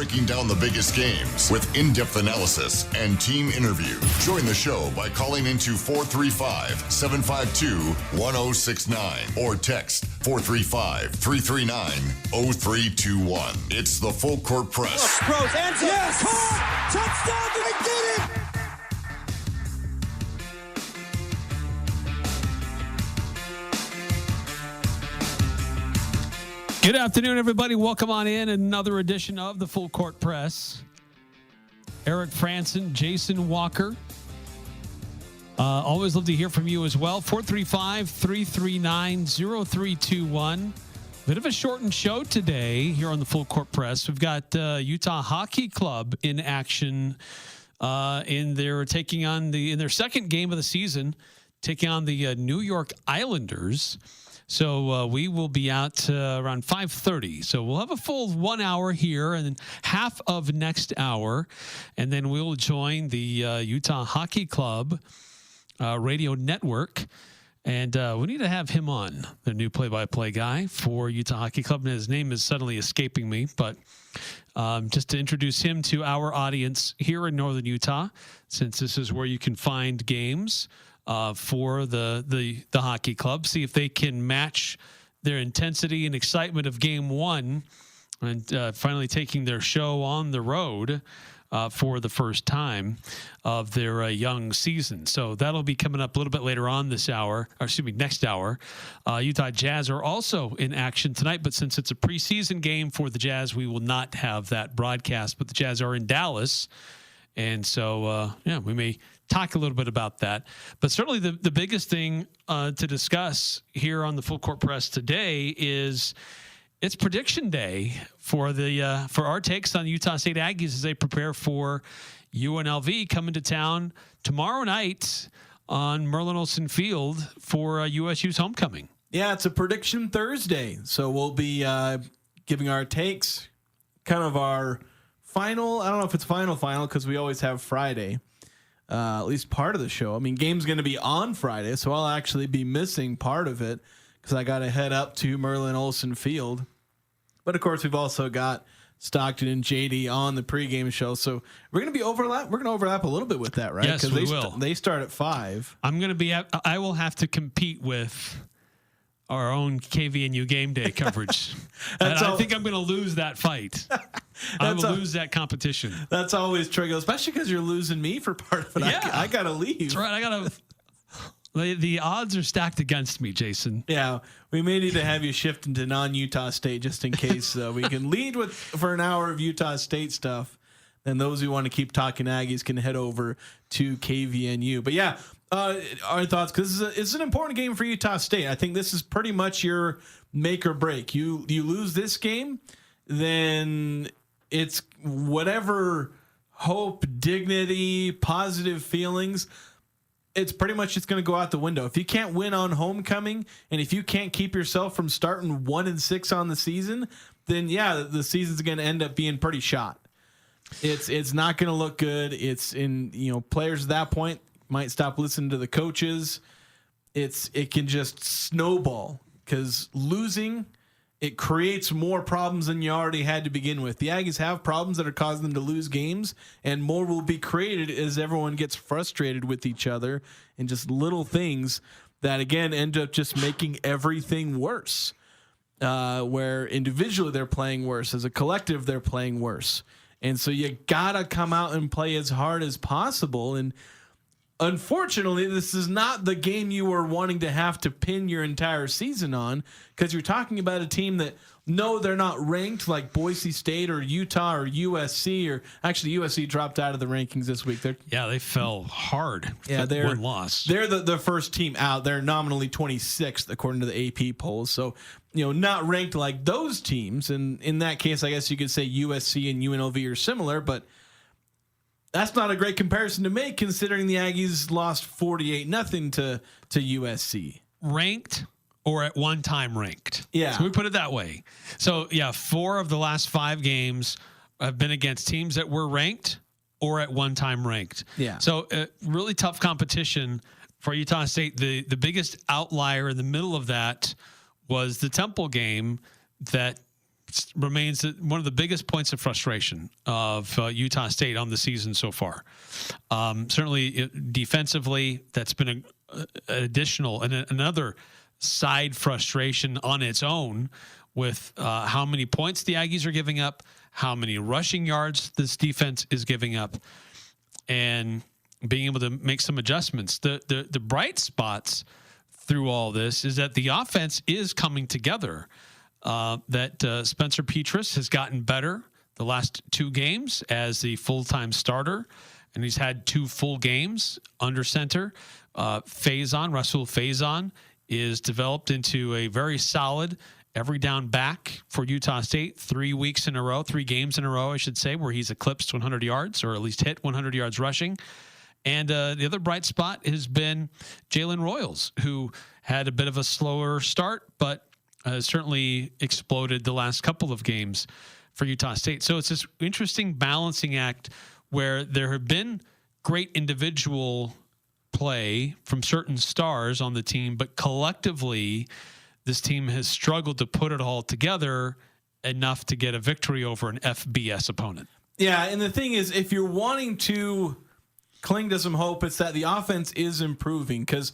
breaking down the biggest games with in-depth analysis and team interviews. Join the show by calling into 435-752-1069 or text 435-339-0321. It's the Full Court Press. Throws, ends up, yes! Caught! Touchdown! They did it! Good afternoon, everybody. Welcome on in another edition of the Full Court Press. Eric Frandsen, Jason Walker. Always love to hear from you as well. 435-339-0321. Bit of a shortened show today here on the Full Court Press. We've got Utah Hockey Club in action in their second game of the season, taking on the New York Islanders. So we will be out around 5:30. So we'll have a full 1 hour here and then half of next hour. And then we'll join the Utah Hockey Club radio network. And we need to have him on, the new play-by-play guy for Utah Hockey Club. And his name is suddenly escaping me. But just to introduce him to our audience here in Northern Utah, since this is where you can find games for the hockey club, see if they can match their intensity and excitement of game one and finally taking their show on the road for the first time of their young season. So that'll be coming up a little bit later on this hour, next hour. Utah Jazz are also in action tonight, but since it's a preseason game for the Jazz, we will not have that broadcast, but the Jazz are in Dallas. And so, we may talk a little bit about that. But certainly the biggest thing to discuss here on the Full Court Press today is it's prediction day for our takes on Utah State Aggies as they prepare for UNLV coming to town tomorrow night on Merlin Olsen Field for USU's homecoming. Yeah, it's a prediction Thursday. So we'll be giving our takes, kind of our final. I don't know if it's final because we always have Friday, at least part of the show. I mean, game's going to be on Friday, so I'll actually be missing part of it because I got to head up to Merlin Olsen Field. But of course, we've also got Stockton and JD on the pregame show, so we're going to be overlap. We're going to overlap a little bit with that, right? Yes, we will. They start at 5. I will have to compete with our own KVNU game day coverage. And I think I'm going to lose that fight. I'm going to lose that competition. That's always tricky, especially because you're losing me for part of it. Yeah. I got to leave. That's right. The odds are stacked against me, Jason. Yeah, we may need to have you shift into non-Utah State just in case we can lead for an hour of Utah State stuff. Then those who want to keep talking Aggies can head over to KVNU. But yeah, our thoughts, because it's an important game for Utah State. I think this is pretty much your make or break. You lose this game, then it's whatever hope, dignity, positive feelings, it's pretty much just going to go out the window. If you can't win on homecoming, and if you can't keep yourself from starting 1-6 on the season, then yeah, the season's going to end up being pretty shot. It's not going to look good. It's players at that point might stop listening to the coaches. It can just snowball because losing, it creates more problems than you already had to begin with. The Aggies have problems that are causing them to lose games, and more will be created as everyone gets frustrated with each other and just little things that, again, end up just making everything worse. Where individually they're playing worse. As a collective, they're playing worse. And so you got to come out and play as hard as possible. And unfortunately, this is not the game you were wanting to have to pin your entire season on, because you're talking about a team that, no, they're not ranked like Boise State or Utah or USC, or actually USC dropped out of the rankings this week. They fell hard. Yeah, one loss. They're the first team out. They're nominally 26th according to the AP polls. So, not ranked like those teams. And in that case, I guess you could say USC and UNLV are similar, but that's not a great comparison to make, considering the Aggies lost 48-0 to USC. Ranked or at one time ranked. Yeah. So we put it that way. So, 4 of the last 5 games have been against teams that were ranked or at one time ranked. Yeah. So really tough competition for Utah State. The biggest outlier in the middle of that was the Temple game that remains one of the biggest points of frustration of Utah State on the season so far. Certainly defensively, that's been an additional and another side frustration on its own with how many points the Aggies are giving up, how many rushing yards this defense is giving up, and being able to make some adjustments. The bright spots through all this is that the offense is coming together. That Spencer Petras has gotten better the last 2 games as the full-time starter, and he's had 2 full games under center. Russell Faison is developed into a very solid every down back for Utah State. 3 games in a row, I should say, where he's eclipsed 100 yards or at least hit 100 yards rushing. And the other bright spot has been Jalen Royals, who had a bit of a slower start, but certainly exploded the last couple of games for Utah State. So it's this interesting balancing act where there have been great individual play from certain stars on the team, but collectively, this team has struggled to put it all together enough to get a victory over an FBS opponent. Yeah, and the thing is, if you're wanting to cling to some hope, it's that the offense is improving, because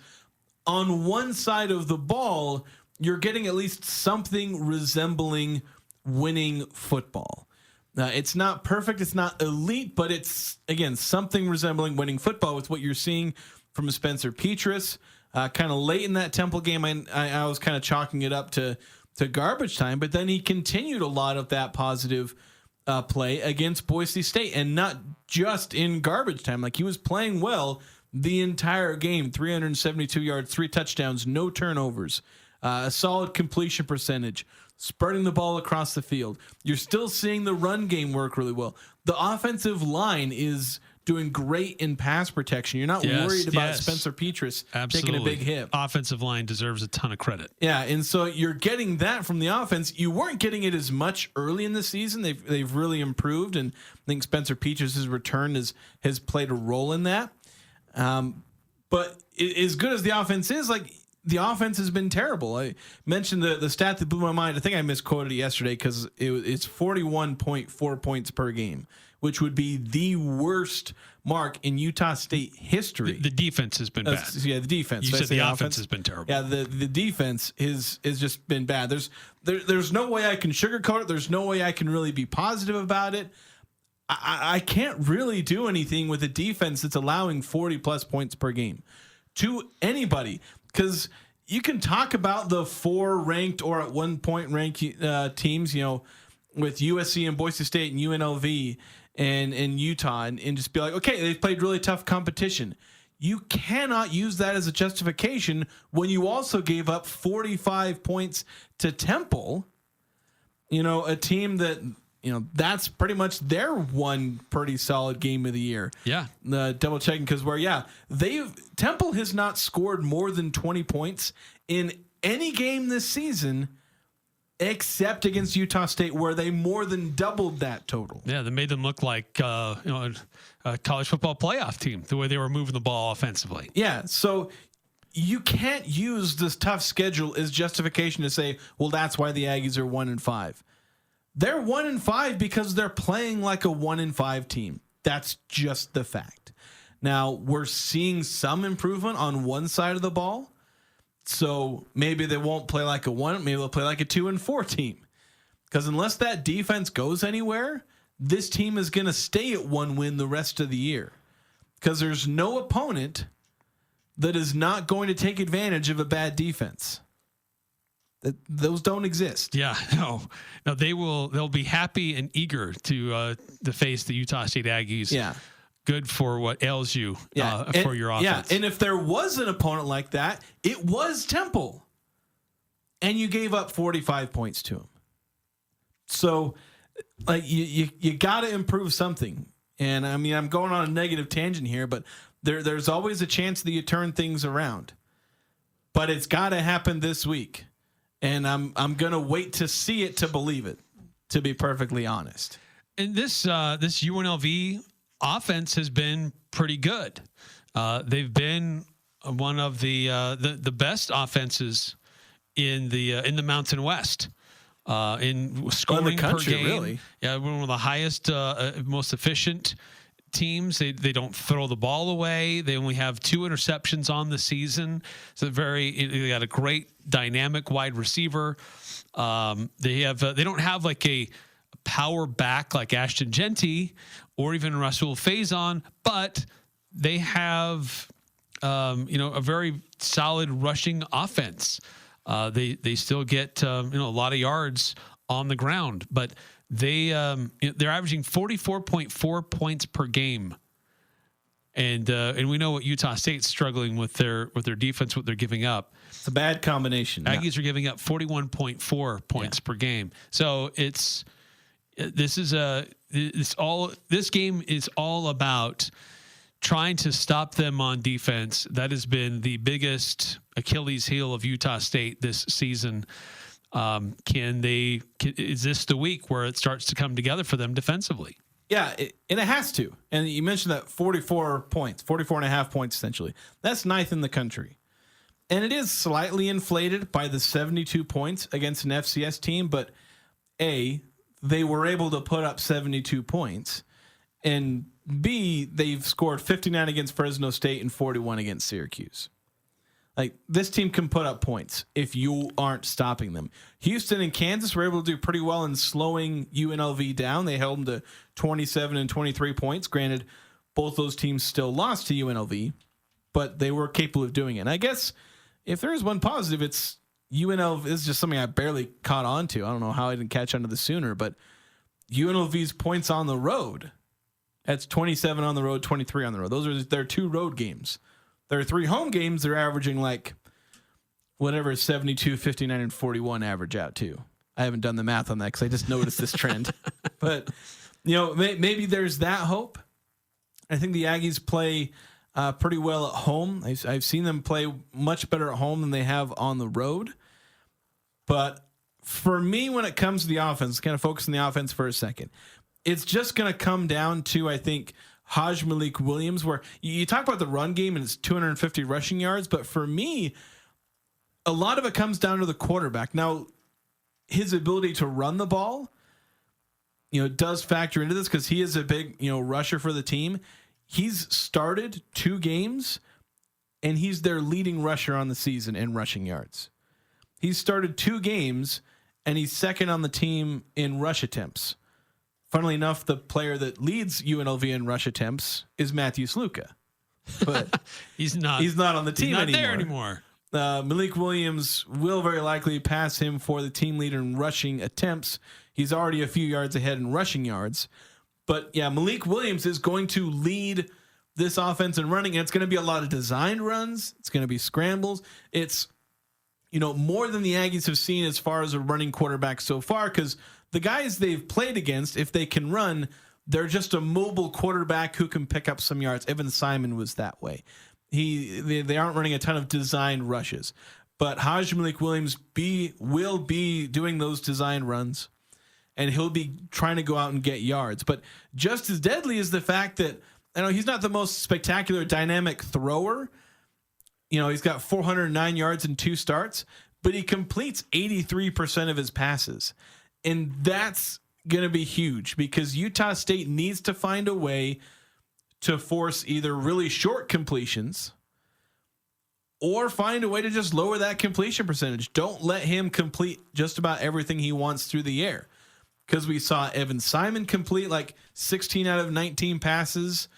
on one side of the ball, you're getting at least something resembling winning football. It's not perfect, it's not elite, but it's, again, something resembling winning football with what you're seeing from Spencer Petras. Kind of late in that Temple game, I was kind of chalking it up to garbage time, but then he continued a lot of that positive play against Boise State, and not just in garbage time. Like, he was playing well the entire game. 372 yards, 3 touchdowns, no turnovers, a solid completion percentage, spreading the ball across the field. You're still seeing the run game work really well. The offensive line is doing great in pass protection. You're not worried about Spencer Petras taking a big hit. Offensive line deserves a ton of credit. Yeah, and so you're getting that from the offense. You weren't getting it as much early in the season. They've really improved, and I think Spencer Petras' return has played a role in that. But as good as the offense is, like, the offense has been terrible. I mentioned the stat that blew my mind. I think I misquoted it yesterday because it's 41.4 points per game, which would be the worst mark in Utah State history. The defense has been bad. Yeah, the defense. You said the offense has been terrible. Yeah, the defense is just been bad. There's no way I can sugarcoat it. There's no way I can really be positive about it. I can't really do anything with a defense that's allowing 40-plus points per game to anybody, because you can talk about the 4 ranked or at one point ranked teams, with USC and Boise State and UNLV and Utah, and just be like, okay, they've played really tough competition. You cannot use that as a justification when you also gave up 45 points to Temple, a team that, that's pretty much their one pretty solid game of the year. Yeah. Double checking, because Temple has not scored more than 20 points in any game this season, except against Utah State, where they more than doubled that total. Yeah, they made them look like a college football playoff team, the way they were moving the ball offensively. Yeah, so you can't use this tough schedule as justification to say, well, that's why the Aggies are 1-5. They're 1-5 because they're playing like a 1-5 team. That's just the fact. Now, we're seeing some improvement on one side of the ball. So maybe they won't play like a 1, maybe they'll play like a 2-4 team. Because unless that defense goes anywhere, this team is going to stay at 1 win the rest of the year. Because there's no opponent that is not going to take advantage of a bad defense. Those don't exist. Yeah, no, they'll be happy and eager to face the Utah State Aggies. Yeah. Good for what ails you for your offense. Yeah, and if there was an opponent like that, it was Temple. And you gave up 45 points to him. So, like, you got to improve something. And, I mean, I'm going on a negative tangent here, but there's always a chance that you turn things around. But it's got to happen this week. And I'm going to wait to see it to believe it, to be perfectly honest. And this UNLV offense has been pretty good. They've been one of the best offenses in the Mountain West. in scoring in the country, per game. really. Yeah, one of the highest, most efficient teams. They don't throw the ball away. They only have 2 interceptions on the season. So they got a great dynamic wide receiver. They don't have like a power back like Ashton Genty or even Russell Faison, but they have a very solid rushing offense. They still get a lot of yards on the ground, but they're averaging 44.4 points per game, and we know what Utah State's struggling with their defense, what they're giving up. It's a bad combination. Aggies are giving up 41.4 points per game. So this game is all about trying to stop them on defense. That has been the biggest Achilles heel of Utah State this season. Is this the week where it starts to come together for them defensively? Yeah, and it has to. And you mentioned that 44 and a half points, essentially. That's 9th in the country. And it is slightly inflated by the 72 points against an FCS team, but A, they were able to put up 72 points, and B, they've scored 59 against Fresno State and 41 against Syracuse. Like, this team can put up points if you aren't stopping them. Houston and Kansas were able to do pretty well in slowing UNLV down. They held them to 27 and 23 points. Granted, both those teams still lost to UNLV, but they were capable of doing it. And I guess if there is one positive, it's UNLV. This is just something I barely caught on to. I don't know how I didn't catch on to this sooner, but UNLV's points on the road, that's 27 on the road, 23 on the road. Those are their 2 road games. There are 3 home games. They're averaging like whatever 72, 59, and 41 average out to. I haven't done the math on that because I just noticed this trend. But, maybe there's that hope. I think the Aggies play pretty well at home. I've seen them play much better at home than they have on the road. But for me, when it comes to the offense, kind of focus on the offense for a second, it's just going to come down to, I think, Haj Malik Williams, where you talk about the run game and it's 250 rushing yards, but for me, a lot of it comes down to the quarterback. Now, his ability to run the ball, does factor into this because he is a big, rusher for the team. He's started 2 games, and he's their leading rusher on the season in rushing yards. He's started 2 games, and he's second on the team in rush attempts. Funnily enough, the player that leads UNLV in rush attempts is Matthew Sluka, but he's not on the team anymore. Malik Williams will very likely pass him for the team leader in rushing attempts. He's already a few yards ahead in rushing yards. But yeah, Malik Williams is going to lead this offense in running, and it's going to be a lot of designed runs. It's going to be scrambles. It's, more than the Aggies have seen as far as a running quarterback so far, because the guys they've played against, if they can run, they're just a mobile quarterback who can pick up some yards. Evan Simon was that way. They aren't running a ton of designed rushes. But Haj Malik Williams will be doing those designed runs, and he'll be trying to go out and get yards. But just as deadly is the fact that he's not the most spectacular dynamic thrower. He's got 409 yards in 2 starts, but he completes 83% of his passes. And that's going to be huge because Utah State needs to find a way to force either really short completions or find a way to just lower that completion percentage. Don't let him complete just about everything he wants through the air, because we saw Evan Simon complete like 16 out of 19 passes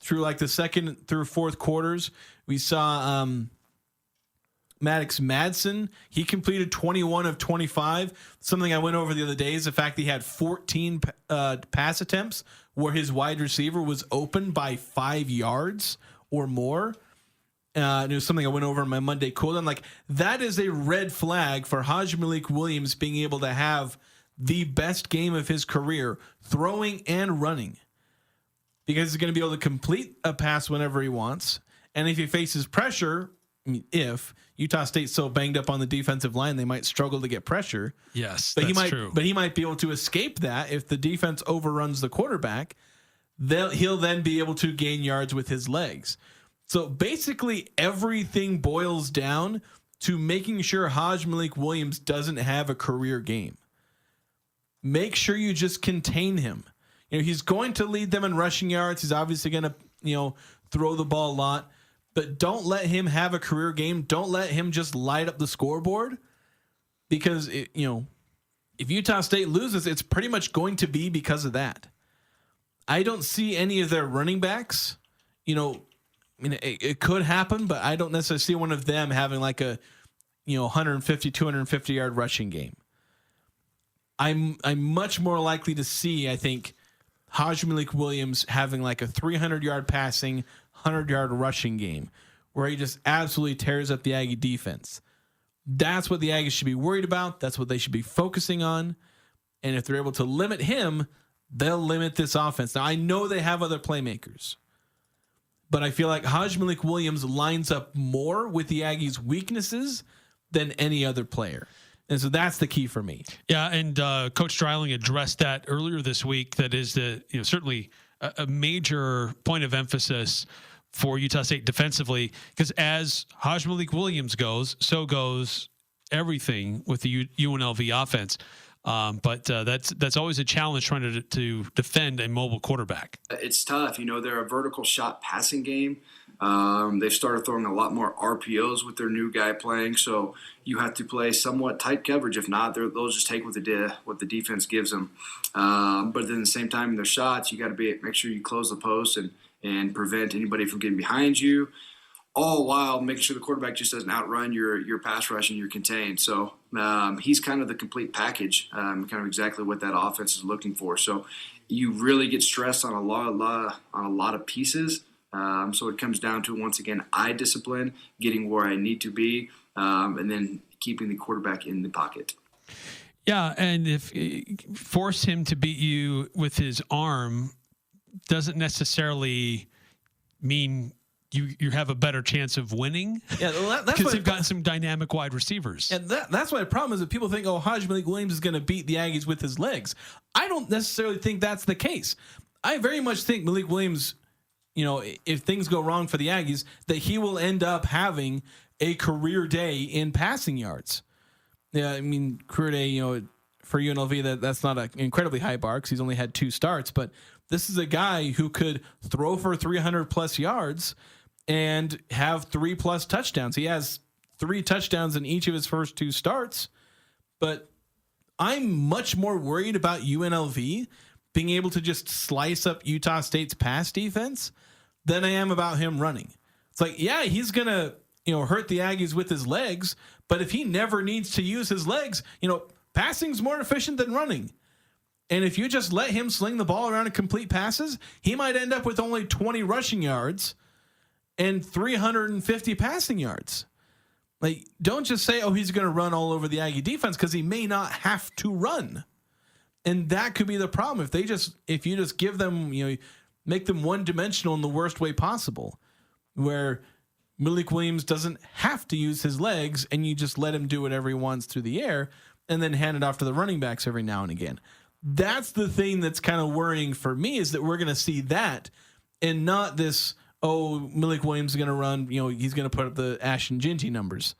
through like the 2nd through 4th quarters. We saw Maddox Madsen, he completed 21 of 25. Something I went over the other day is the fact that he had 14 pass attempts where his wide receiver was open by 5 yards or more. It was something I went over in my Monday cooldown. Like, that is a red flag for Haj Malik Williams being able to have the best game of his career, throwing and running, because he's going to be able to complete a pass whenever he wants. And if he faces pressure, if Utah State's so banged up on the defensive line, they might struggle to get pressure. Yes, but that's true. But he might be able to escape that if the defense overruns the quarterback. He'll then be able to gain yards with his legs. So basically, everything boils down to making sure Haj Malik Williams doesn't have a career game. make sure you just contain him. He's going to lead them in rushing yards. He's obviously going to, throw the ball a lot, but don't let him have a career game. Don't let him just light up the scoreboard, because if Utah State loses, it's pretty much going to be because of that. I don't see any of their running backs, it could happen, but I don't necessarily see one of them having like a, 150, 250 yard rushing game. I'm much more likely to see, I think, Malik Williams having like a 300 yard passing, 100 yard rushing game where he just absolutely tears up the Aggie defense. That's what the Aggies should be worried about. That's what they should be focusing on. And if they're able to limit him, they'll limit this offense. Now, I know they have other playmakers, but I feel like Malik Williams lines up more with the Aggies' weaknesses than any other player. And so that's the key for me. Yeah, and Coach Dreiling addressed that earlier this week. That is certainly a major point of emphasis for Utah State defensively, because as Malik Williams goes, so goes everything with the UNLV offense. But that's always a challenge trying to defend a mobile quarterback. It's tough. They're a vertical shot passing game. They've started throwing a lot more RPOs with their new guy playing, so you have to play somewhat tight coverage. If not, they'll just take what the defense gives them. But then at the same time, in their shots, you got to make sure you close the post and prevent anybody from getting behind you, all while making sure the quarterback just doesn't outrun your pass rush and you're contained. So he's kind of the complete package, kind of exactly what that offense is looking for. So you really get stressed on a lot of pieces. So it comes down to, once again, eye discipline, getting where I need to be, and then keeping the quarterback in the pocket. Yeah, and if force him to beat you with his arm doesn't necessarily mean you have a better chance of winning. Yeah, well, because they've gotten some dynamic wide receivers. And that's why the problem is that people think, Malik Williams is going to beat the Aggies with his legs. I don't necessarily think that's the case. I very much think Malik Williams, if things go wrong for the Aggies, that he will end up having a career day in passing yards. Yeah, I mean, career day, for UNLV, that's not an incredibly high bar because he's only had 2 starts, but this is a guy who could throw for 300 plus yards and have 3+ touchdowns. He has 3 touchdowns in each of his first 2 starts, but I'm much more worried about UNLV being able to just slice up Utah State's pass defense than I am about him running. It's like, yeah, he's going to, hurt the Aggies with his legs, but if he never needs to use his legs, passing's more efficient than running. And if you just let him sling the ball around and complete passes, he might end up with only 20 rushing yards and 350 passing yards. Like, don't just say, he's going to run all over the Aggie defense, because he may not have to run. And that could be the problem. If you just give them, make them one-dimensional in the worst way possible, where Malik Williams doesn't have to use his legs and you just let him do whatever he wants through the air and then hand it off to the running backs every now and again. That's the thing that's kind of worrying for me, is that we're going to see that and not this, Malik Williams is going to run, he's going to put up the Ashton Ginty numbers,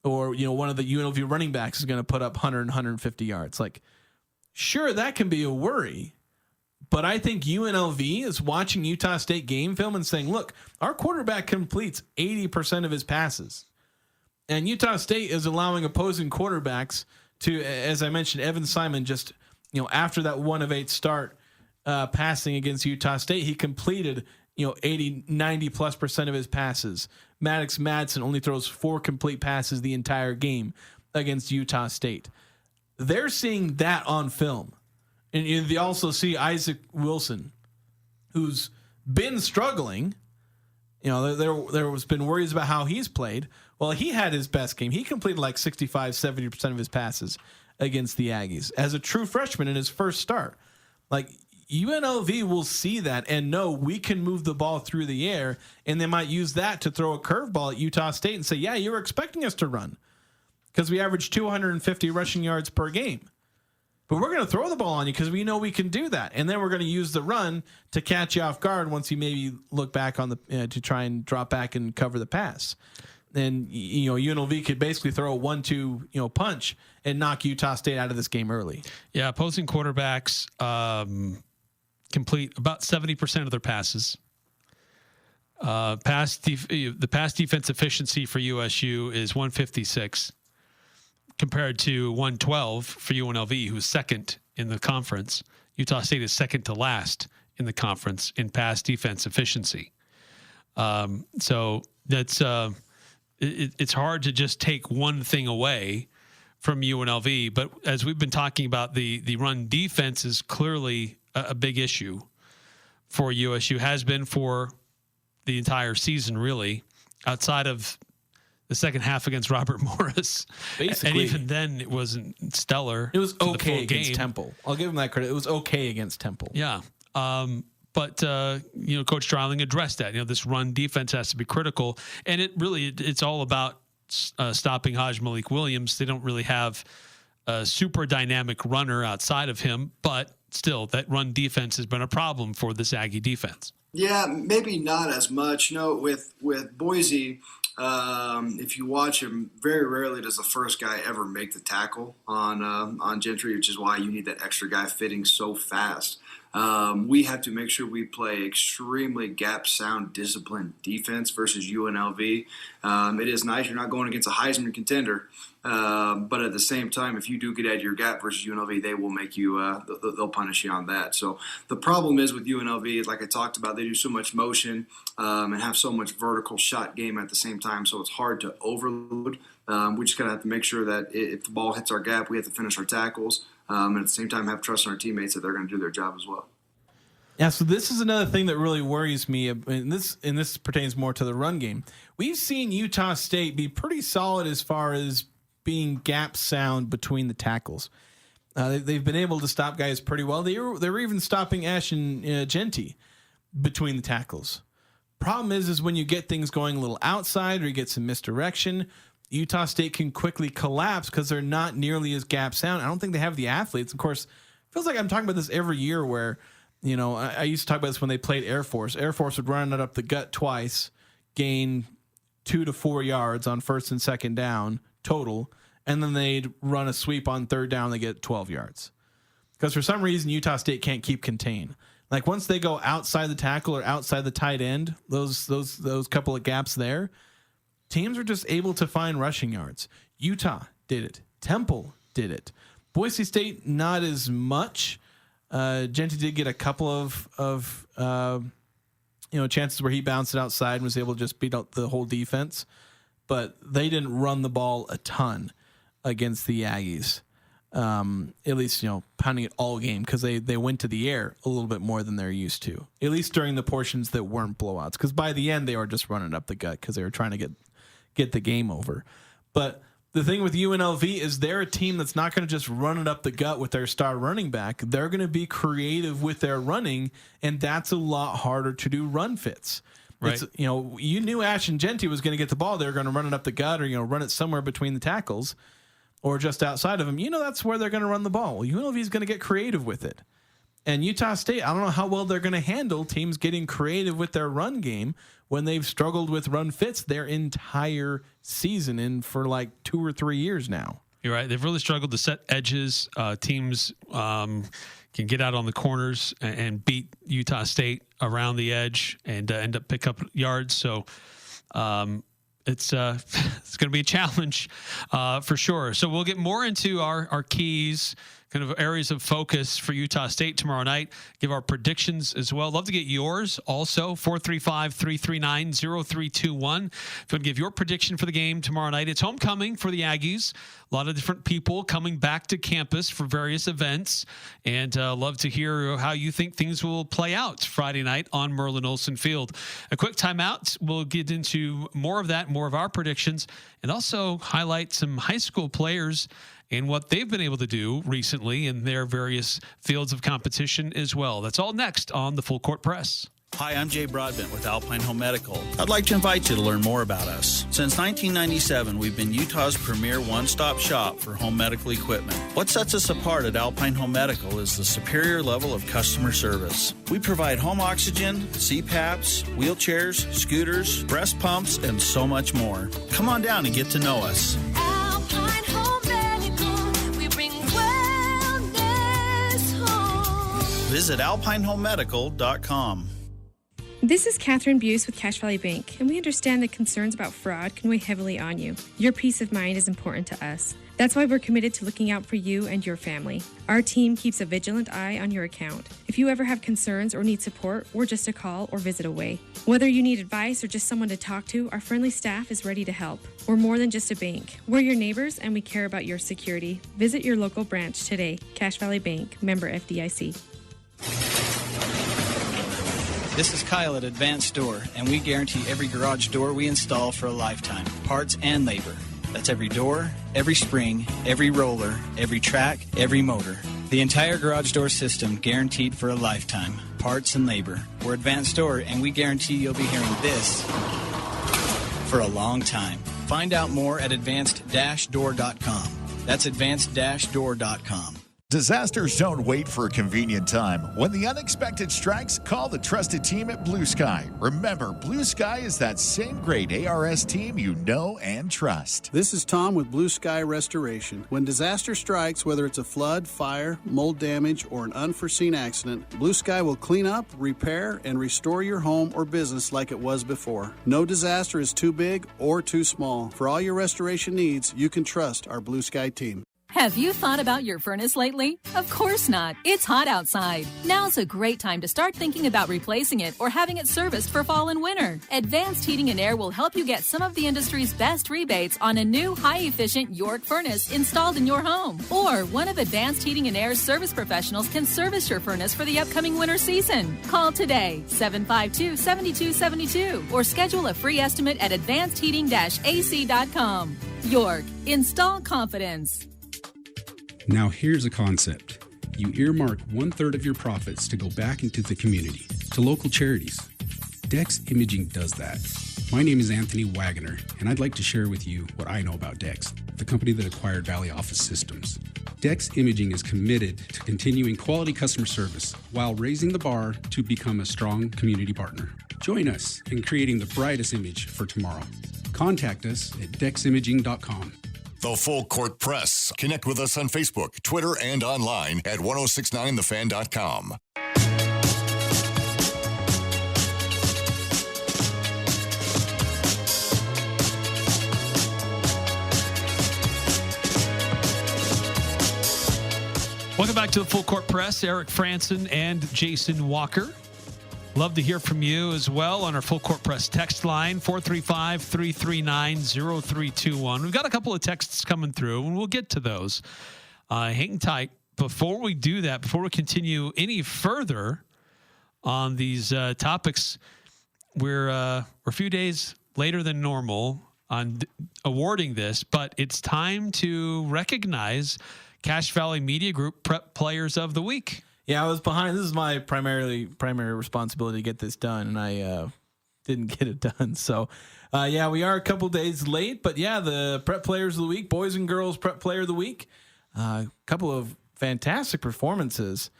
or, one of the UNLV running backs is going to put up 100, 150 yards. Like, sure, that can be a worry, but I think UNLV is watching Utah State game film and saying, look, our quarterback completes 80% of his passes, and Utah State is allowing opposing quarterbacks to, as I mentioned, Evan Simon just, after that 1 of 8 start passing against Utah State, he completed, 80, 90+% of his passes. Maddox Madsen only throws 4 complete passes the entire game against Utah State. They're seeing that on film. And they also see Isaac Wilson, who's been struggling. There was been worries about how he's played. Well, he had his best game. He completed like 65, 70% of his passes against the Aggies as a true freshman in his first start. Like, UNLV will see that and know we can move the ball through the air, and they might use that to throw a curveball at Utah State and say, yeah, you were expecting us to run because we average 250 rushing yards per game. But we're going to throw the ball on you because we know we can do that. And then we're going to use the run to catch you off guard once you maybe look back on to try and drop back and cover the pass. And, UNLV could basically throw a 1-2, punch and knock Utah State out of this game early. Yeah, opposing quarterbacks complete about 70% of their passes. The pass defense efficiency for USU is 156 compared to 112 for UNLV, who's second in the conference. Utah State is second to last in the conference in pass defense efficiency. So that's it's hard to just take one thing away from UNLV. But as we've been talking about, the run defense is clearly a big issue for USU, has been for the entire season, really, outside of the second half against Robert Morris. Basically. And even then, it wasn't stellar. It was okay against game. Temple. I'll give him that credit. It was okay against Temple. Yeah. But Coach Strouling addressed that. This run defense has to be critical. And it's all about stopping Haj Malik Williams. They don't really have a super dynamic runner outside of him, but still, that run defense has been a problem for this Aggie defense. Yeah, maybe not as much. With Boise, if you watch him, very rarely does the first guy ever make the tackle on Gentry, which is why you need that extra guy fitting so fast. We have to make sure we play extremely gap-sound, disciplined defense versus UNLV. It is nice you're not going against a Heisman contender, but at the same time, if you do get out of your gap versus UNLV, they will make you they'll punish you on that. So the problem is with UNLV is, like I talked about, they do so much motion and have so much vertical shot game at the same time, so it's hard to overload. We just gotta have to make sure that if the ball hits our gap, we have to finish our tackles. And at the same time, have trust in our teammates that they're going to do their job as well. Yeah, so this is another thing that really worries me, and this pertains more to the run game. We've seen Utah State be pretty solid as far as being gap sound between the tackles. They've been able to stop guys pretty well. They were even stopping Ash and Genty between the tackles. Problem is when you get things going a little outside or you get some misdirection, Utah State can quickly collapse because they're not nearly as gap sound. I don't think they have the athletes. Of course, it feels like I'm talking about this every year where, I used to talk about this when they played Air Force. Air Force would run it up the gut twice, gain 2 to 4 yards on first and second down total, and then they'd run a sweep on third down, they get 12 yards. Because for some reason, Utah State can't keep contain. Like once they go outside the tackle or outside the tight end, those couple of gaps there, teams are just able to find rushing yards. Utah did it. Temple did it. Boise State, not as much. Genty did get a couple of chances where he bounced it outside and was able to just beat out the whole defense. But they didn't run the ball a ton against the Aggies. At least, pounding it all game because they went to the air a little bit more than they're used to. At least during the portions that weren't blowouts. Because by the end, they were just running up the gut because they were trying to get the game over. But the thing with UNLV is they're a team that's not going to just run it up the gut with their star running back. They're going to be creative with their running, and that's a lot harder to do run fits. Right. You knew Ash and Genty was going to get the ball. They were going to run it up the gut or, run it somewhere between the tackles or just outside of them. That's where they're going to run the ball. Well, UNLV is going to get creative with it. And Utah State, I don't know how well they're going to handle teams getting creative with their run game when they've struggled with run fits their entire season and for like 2 or 3 years now. You're right. They've really struggled to set edges. Teams can get out on the corners and beat Utah State around the edge and end up pick up yards. So it's going to be a challenge for sure. So we'll get more into our keys, kind of areas of focus for Utah State tomorrow night. Give our predictions as well. Love to get yours also, 435-339-0321. If you want to give your prediction for the game tomorrow night, it's homecoming for the Aggies. A lot of different people coming back to campus for various events, and love to hear how you think things will play out Friday night on Merlin Olsen Field. A quick timeout. We'll get into more of that, more of our predictions, and also highlight some high school players and what they've been able to do recently in their various fields of competition as well. That's all next on the Full Court Press. Hi, I'm Jay Broadbent with Alpine Home Medical. I'd like to invite you to learn more about us. Since 1997, we've been Utah's premier one-stop shop for home medical equipment. What sets us apart at Alpine Home Medical is the superior level of customer service. We provide home oxygen, CPAPs, wheelchairs, scooters, breast pumps, and so much more. Come on down and get to know us. Alpine Home Medical, we bring wellness home. Visit alpinehomemedical.com. This is Catherine Buse with Cache Valley Bank, and we understand that concerns about fraud can weigh heavily on you. Your peace of mind is important to us. That's why we're committed to looking out for you and your family. Our team keeps a vigilant eye on your account. If you ever have concerns or need support, we're just a call or visit away. Whether you need advice or just someone to talk to, our friendly staff is ready to help. We're more than just a bank. We're your neighbors, and we care about your security. Visit your local branch today. Cache Valley Bank, member FDIC. This is Kyle at Advanced Door, and we guarantee every garage door we install for a lifetime, parts and labor. That's every door, every spring, every roller, every track, every motor. The entire garage door system guaranteed for a lifetime, parts and labor. We're Advanced Door, and we guarantee you'll be hearing this for a long time. Find out more at advanced-door.com. That's advanced-door.com. Disasters don't wait for a convenient time. When the unexpected strikes, call the trusted team at Blue Sky. Remember, Blue Sky is that same great ARS team you know and trust. This is Tom with Blue Sky Restoration. When disaster strikes, whether it's a flood, fire, mold damage, or an unforeseen accident, Blue Sky will clean up, repair, and restore your home or business like it was before. No disaster is too big or too small. For all your restoration needs, you can trust our Blue Sky team. Have you thought about your furnace lately? Of course not. It's hot outside. Now's a great time to start thinking about replacing it or having it serviced for fall and winter. Advanced Heating and Air will help you get some of the industry's best rebates on a new high-efficient York furnace installed in your home. Or one of Advanced Heating and Air's service professionals can service your furnace for the upcoming winter season. Call today, 752-7272, or schedule a free estimate at advancedheating-ac.com. York, install confidence. Now here's a concept. You earmark 1/3 of your profits to go back into the community, to local charities. Dex Imaging does that. My name is Anthony Wagoner, and I'd like to share with you what I know about Dex, the company that acquired Valley Office Systems. Dex Imaging is committed to continuing quality customer service while raising the bar to become a strong community partner. Join us in creating the brightest image for tomorrow. Contact us at deximaging.com. The Full Court Press. Connect with us on Facebook, Twitter, and online at 1069thefan.com. Welcome back to the Full Court Press. Eric Frandsen and Jason Walker. Love to hear from you as well on our Full Court Press text line, 435-339-0321. We've got a couple of texts coming through, and we'll get to those. Hang tight. Before we do that, before we continue any further on these topics, we're a few days later than normal on awarding this, but it's time to recognize Cache Valley Media Group Prep Players of the Week. Yeah, I was behind. This is my primary responsibility to get this done, and I didn't get it done. So, yeah, we are a couple days late, but yeah, the Prep Players of the Week, Boys and Girls Prep Player of the Week, a couple of fantastic performances.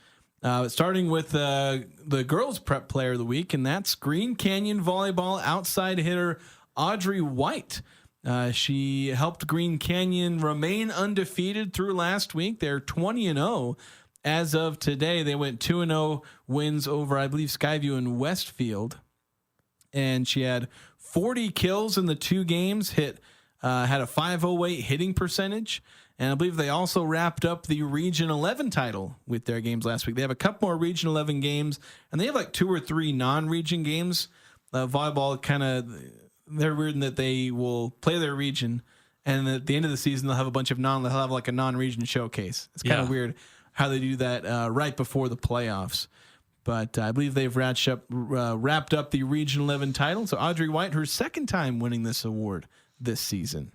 Starting with the Girls Prep Player of the Week, and that's Green Canyon Volleyball outside hitter Audrey White. She helped Green Canyon remain undefeated through last week. They're 20-0. As of today, they went 2-0 wins over, I believe, Skyview and Westfield. And she had 40 kills in the two games, had a 508 hitting percentage. And I believe they also wrapped up the Region 11 title with their games last week. They have a couple more Region 11 games, and they have like 2 or 3 non-region games. Volleyball they're weird in that they will play their region, and at the end of the season, they'll have a bunch of they'll have like a non-region showcase. It's kind of weird how they do that right before the playoffs. But I believe they've wrapped up the Region 11 title. So Audrey White, her second time winning this award this season.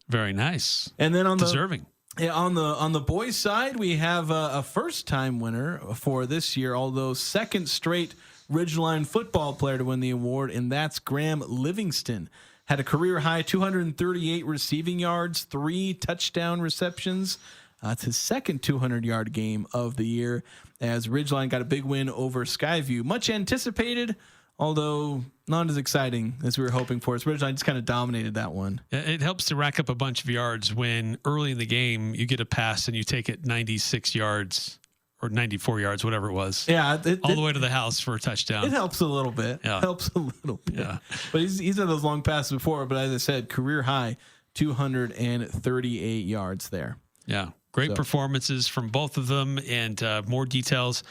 Very nice. And then on deserving. On the boys' side, we have a first-time winner for this year, although second straight Ridgeline football player to win the award, and that's Graham Livingston. Had a career-high 238 receiving yards, 3 touchdown receptions. It's his second 200-yard game of the year, as Ridgeline got a big win over Skyview. Much anticipated, although not as exciting as we were hoping for. So Ridgeline just kind of dominated that one. It helps to rack up a bunch of yards when early in the game you get a pass and you take it 96 yards or 94 yards, whatever it was. Yeah. All the way to the house for a touchdown. It helps a little bit. Yeah. Helps a little bit. Yeah. But he's had those long passes before. But as I said, career high 238 yards there. Yeah. Great performances from both of them, and more details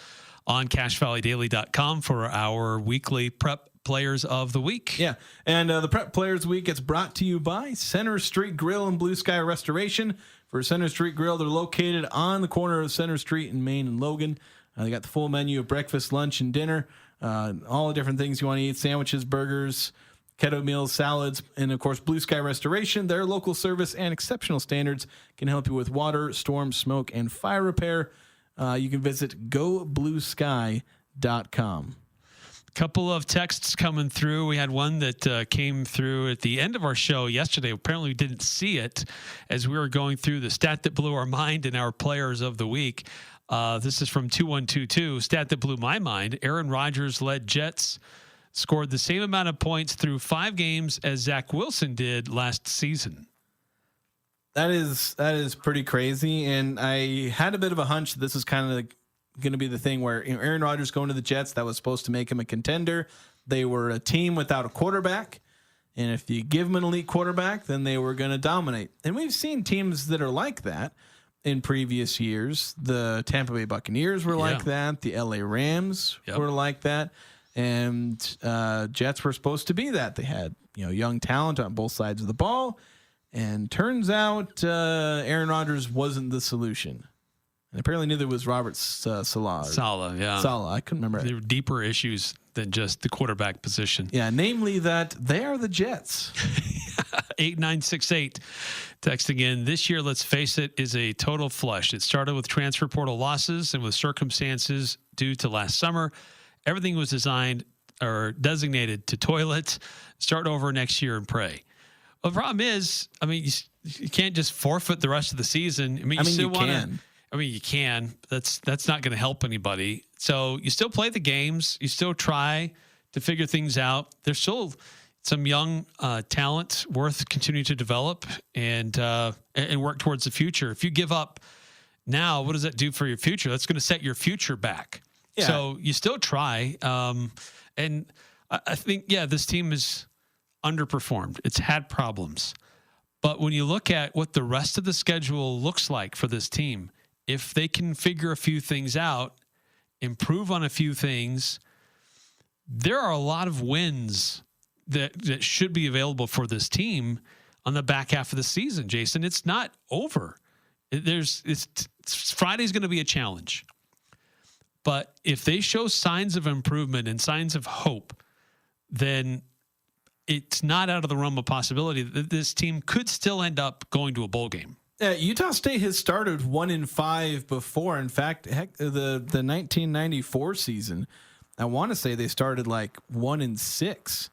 on CashValleyDaily.com for our weekly Prep Players of the Week. Yeah, and the Prep Players Week gets brought to you by Center Street Grill and Blue Sky Restoration. For Center Street Grill, they're located on the corner of Center Street in Maine and Logan. They got the full menu of breakfast, lunch, and dinner. All the different things you want to eat: sandwiches, burgers, keto meals, salads, and of course, Blue Sky Restoration. Their local service and exceptional standards can help you with water, storm, smoke, and fire repair. You can visit gobluesky.com. Couple of texts coming through. We had one that came through at the end of our show yesterday. Apparently, we didn't see it as we were going through the stat that blew our mind in our Players of the Week. This is from 2122. Stat that blew my mind. Aaron Rodgers led Jets, scored the same amount of points through 5 games as Zach Wilson did last season. That is pretty crazy, and I had a bit of a hunch that this is kind of going to be the thing where Aaron Rodgers going to the Jets, that was supposed to make him a contender. They were a team without a quarterback, and if you give them an elite quarterback, then they were going to dominate. And we've seen teams that are like that in previous years. The Tampa Bay Buccaneers were like that. The LA Rams were like that. And Jets were supposed to be that. They had young talent on both sides of the ball. And turns out Aaron Rodgers wasn't the solution. And apparently neither was Robert Saleh. Yeah. Saleh, I couldn't remember. There were deeper issues than just the quarterback position. Yeah, namely that they are the Jets. 8968 texting in. This year, let's face it, is a total flush. It started with transfer portal losses and with circumstances due to last summer. Everything was designed or designated to toilet. Start over next year and pray. Well, the problem is, I mean, you can't just forfeit the rest of the season. I mean, you can. I mean, you can. That's not going to help anybody. So you still play the games. You still try to figure things out. There's still some young talent worth continuing to develop and work towards the future. If you give up now, what does that do for your future? That's going to set your future back. Yeah. So you still try. And I think, this team is underperformed. It's had problems. But when you look at what the rest of the schedule looks like for this team, if they can figure a few things out, improve on a few things, there are a lot of wins that should be available for this team on the back half of the season, Jason. It's not over. Friday's going to be a challenge. But if they show signs of improvement and signs of hope, then it's not out of the realm of possibility that this team could still end up going to a bowl game. Utah State has started 1-5 before. In fact, the 1994 season, I want to say they started like 1-6,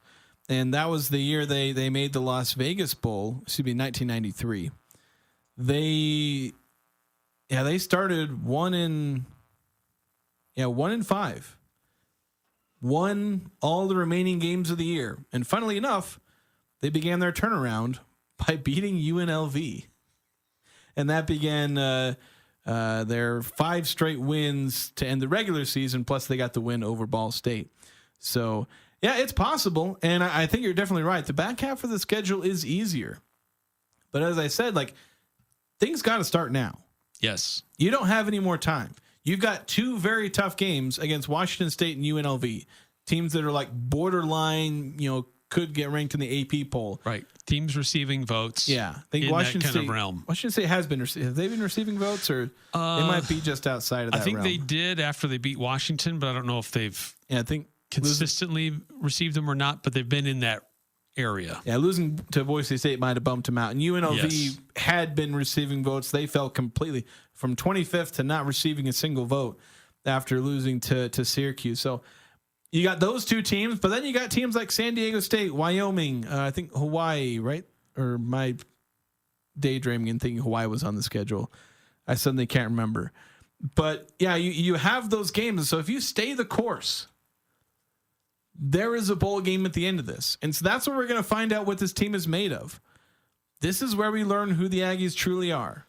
and that was the year they made the Las Vegas Bowl. Excuse me, 1993. They started 1-5. Won all the remaining games of the year. And funnily enough, they began their turnaround by beating UNLV. And that began their 5 straight wins to end the regular season, plus they got the win over Ball State. So, yeah, it's possible. And I think you're definitely right. The back half of the schedule is easier. But as I said, things got to start now. Yes. You don't have any more time. You've got 2 very tough games against Washington State and UNLV, teams that are borderline, could get ranked in the AP poll. Right. Teams receiving votes. Yeah. I think in Washington that kind State, of realm. Washington State has been. Have they been receiving votes, or they might be just outside of that realm? I think realm. they did after they beat Washington, but I don't know if they've consistently received them or not, but they've been in that area. Yeah, losing to Boise State might have bumped them out. And UNLV had been receiving votes. They fell completely from 25th to not receiving a single vote after losing to Syracuse. So you got those two teams, but then you got teams like San Diego State, Wyoming, I think Hawaii, right? Or my daydreaming and thinking Hawaii was on the schedule. I suddenly can't remember. But yeah, you have those games. So if you stay the course, there is a bowl game at the end of this. And so that's what we're going to find out what this team is made of. This is where we learn who the Aggies truly are.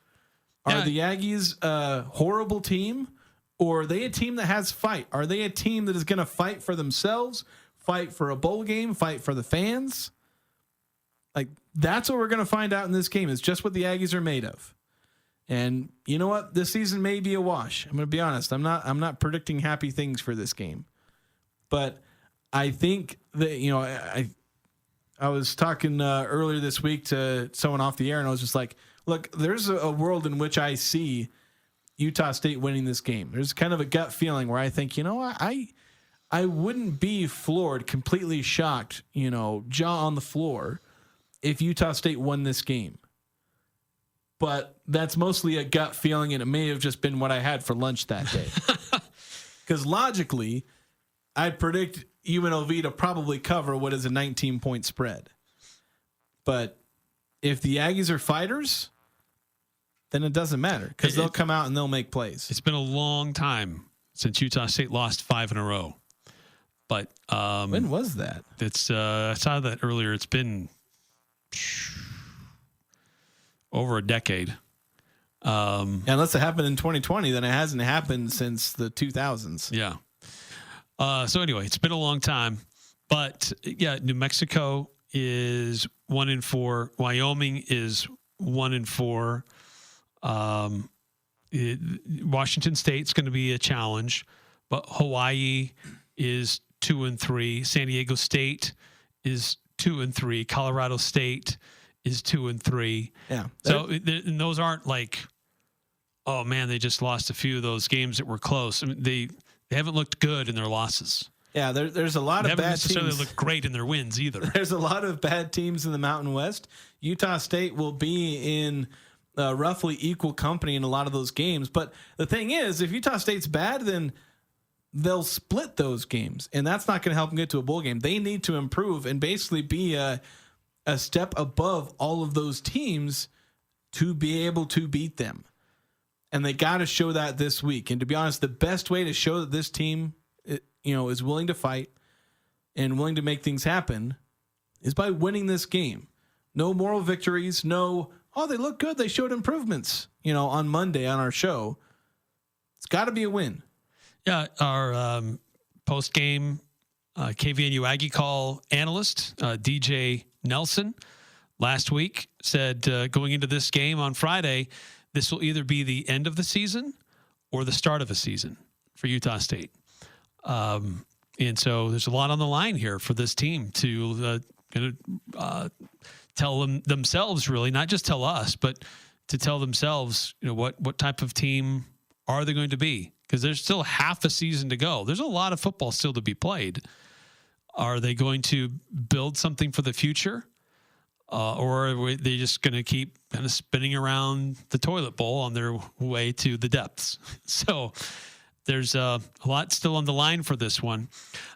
Are the Aggies a horrible team, or are they a team that has fight? Are they a team that is going to fight for themselves, fight for a bowl game, fight for the fans? Like, that's what we're going to find out in this game. It's just what the Aggies are made of. And you know what? This season may be a wash. I'm going to be honest. I'm not predicting happy things for this game. But I think that, you know, I was talking earlier this week to someone off the air, and I was just like, look, there's a world in which I see Utah State winning this game. There's kind of a gut feeling where I think, you know, I wouldn't be floored, completely shocked, you know, jaw on the floor if Utah State won this game. But that's mostly a gut feeling, and it may have just been what I had for lunch that day. Because logically, I'd predict UNLV to probably cover what is a 19-point spread. But if the Aggies are fighters, then it doesn't matter, because they'll come out and they'll make plays. It's been a long time since Utah State lost 5 in a row. But when was that? It's I saw that earlier. It's been over a decade. Unless it happened in 2020, then it hasn't happened since the 2000s. Yeah. So anyway, it's been a long time, but yeah, New Mexico is 1-4. Wyoming is 1-4. Washington State's going to be a challenge, but Hawaii is 2-3. San Diego State is 2-3. Colorado State is 2-3. Yeah. So and those aren't like, oh man, they just lost a few of those games that were close. I mean, they haven't looked good in their losses. Yeah, there's a lot of bad teams. They haven't necessarily looked great in their wins either. There's a lot of bad teams in the Mountain West. Utah State will be in roughly equal company in a lot of those games. But the thing is, if Utah State's bad, then they'll split those games, and that's not going to help them get to a bowl game. They need to improve and basically be a step above all of those teams to be able to beat them. And they got to show that this week. And to be honest, the best way to show that this team, is willing to fight and willing to make things happen is by winning this game. No moral victories. No, they look good. They showed improvements, on Monday on our show. It's got to be a win. Yeah. Our post-game KVNU Aggie Call analyst, DJ Nelson, last week said going into this game on Friday, this will either be the end of the season or the start of a season for Utah State. And so there's a lot on the line here for this team to tell themselves, really, not just tell us, but to tell themselves, what type of team are they going to be? Because there's still half a season to go. There's a lot of football still to be played. Are they going to build something for the future? Or are they just going to keep kind of spinning around the toilet bowl on their way to the depths? So there's a lot still on the line for this one.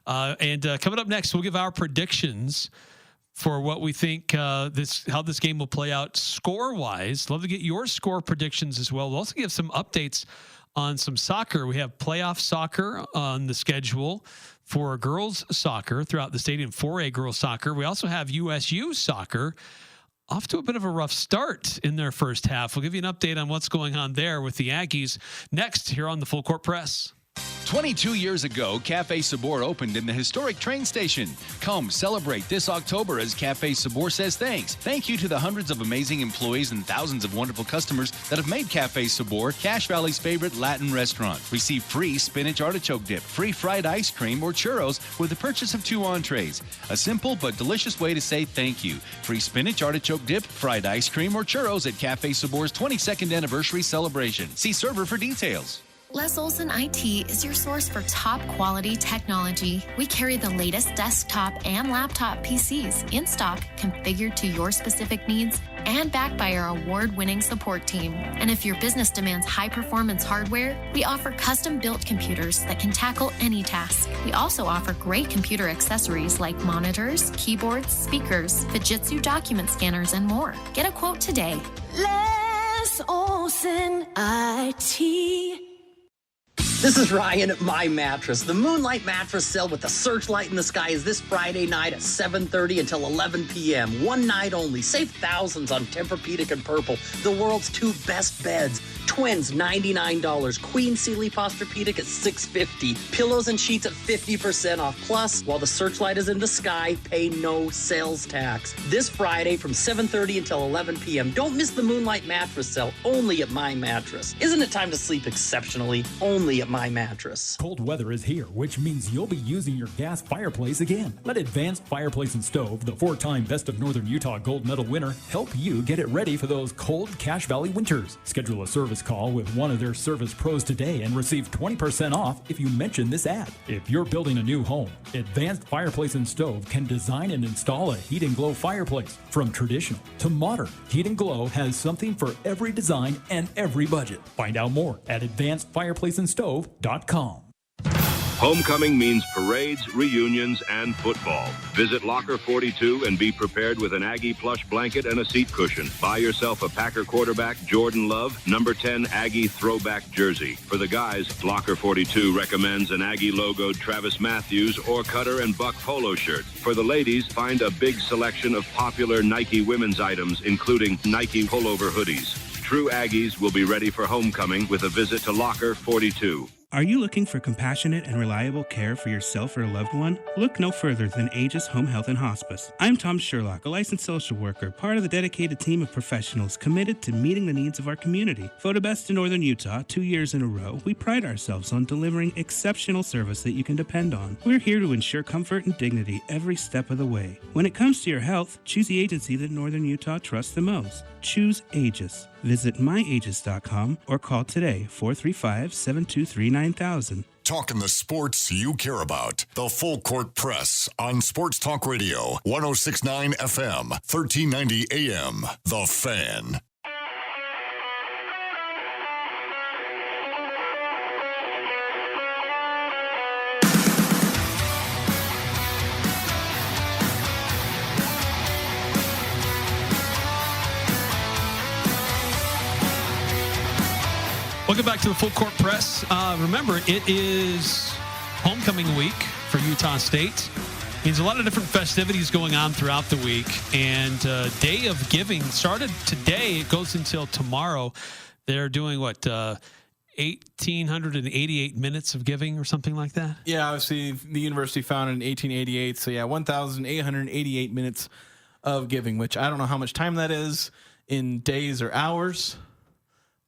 And coming up next, we'll give our predictions for what we think how this game will play out score-wise. Love to get your score predictions as well. We'll also give some updates on some soccer. We have playoff soccer on the schedule for girls soccer throughout the state in 4A girls soccer. We also have USU soccer off to a bit of a rough start in their first half. We'll give you an update on what's going on there with the Aggies next here on the Full Court Press. 22 years ago, Cafe Sabor opened in the historic train station. Come celebrate this October as Cafe Sabor says thanks. Thank you to the hundreds of amazing employees and thousands of wonderful customers that have made Cafe Sabor Cache Valley's favorite Latin restaurant. Receive free spinach artichoke dip, free fried ice cream, or churros with the purchase of 2 entrees. A simple but delicious way to say thank you. Free spinach artichoke dip, fried ice cream, or churros at Cafe Sabor's 22nd anniversary celebration. See server for details. Les Olson IT is your source for top quality technology. We carry the latest desktop and laptop PCs in stock, configured to your specific needs, and backed by our award-winning support team. And if your business demands high-performance hardware, we offer custom-built computers that can tackle any task. We also offer great computer accessories like monitors, keyboards, speakers, Fujitsu document scanners, and more. Get a quote today. Les Olson IT. This is Ryan at My Mattress. The Moonlight Mattress Sale with the searchlight in the sky is this Friday night at 7:30 until 11 p.m. One night only. Save thousands on Tempur-Pedic and Purple, the world's two best beds. Twins, $99. Queen Sealy Posturepedic at $650. Pillows and sheets at 50% off. Plus, while the searchlight is in the sky, pay no sales tax. This Friday from 7:30 until 11 p.m. Don't miss the Moonlight Mattress Sale, only at My Mattress. Isn't it time to sleep exceptionally? Only at My Mattress. Cold weather is here, which means you'll be using your gas fireplace again. Let Advanced Fireplace and Stove, the 4-time Best of Northern Utah Gold Medal winner, help you get it ready for those cold Cache Valley winters. Schedule a service call with one of their service pros today and receive 20% off if you mention this ad. If you're building a new home, Advanced Fireplace and Stove can design and install a Heat and Glow fireplace. From traditional to modern, Heat and Glow has something for every design and every budget. Find out more at advancedfireplaceandstove.com. Homecoming means parades, reunions, and football. Visit Locker 42 and be prepared with an Aggie plush blanket and a seat cushion. Buy yourself a Packer quarterback, Jordan Love, number 10 Aggie throwback jersey. For the guys, Locker 42 recommends an Aggie logoed Travis Matthews or Cutter and Buck polo shirt. For the ladies, find a big selection of popular Nike women's items, including Nike pullover hoodies. True Aggies will be ready for homecoming with a visit to Locker 42. Are you looking for compassionate and reliable care for yourself or a loved one? Look no further than Aegis Home Health and Hospice. I'm Tom Sherlock, a licensed social worker, part of the dedicated team of professionals committed to meeting the needs of our community. Voted best in Northern Utah 2 years in a row, we pride ourselves on delivering exceptional service that you can depend on. We're here to ensure comfort and dignity every step of the way. When it comes to your health, choose the agency that Northern Utah trusts the most. Choose Aegis. Visit myaegis.com or call today 435-723-9000. Talking the sports you care about. The Full Court Press on Sports Talk Radio, 106.9 FM, 1390 AM. The Fan. Welcome back to the Full Court Press. Remember, it is homecoming week for Utah State. Means a lot of different festivities going on throughout the week. And Day of Giving started today. It goes until tomorrow. They're doing, 1,888 minutes of giving or something like that? Yeah, obviously the university founded in 1888. So, 1,888 minutes of giving, which I don't know how much time that is in days or hours.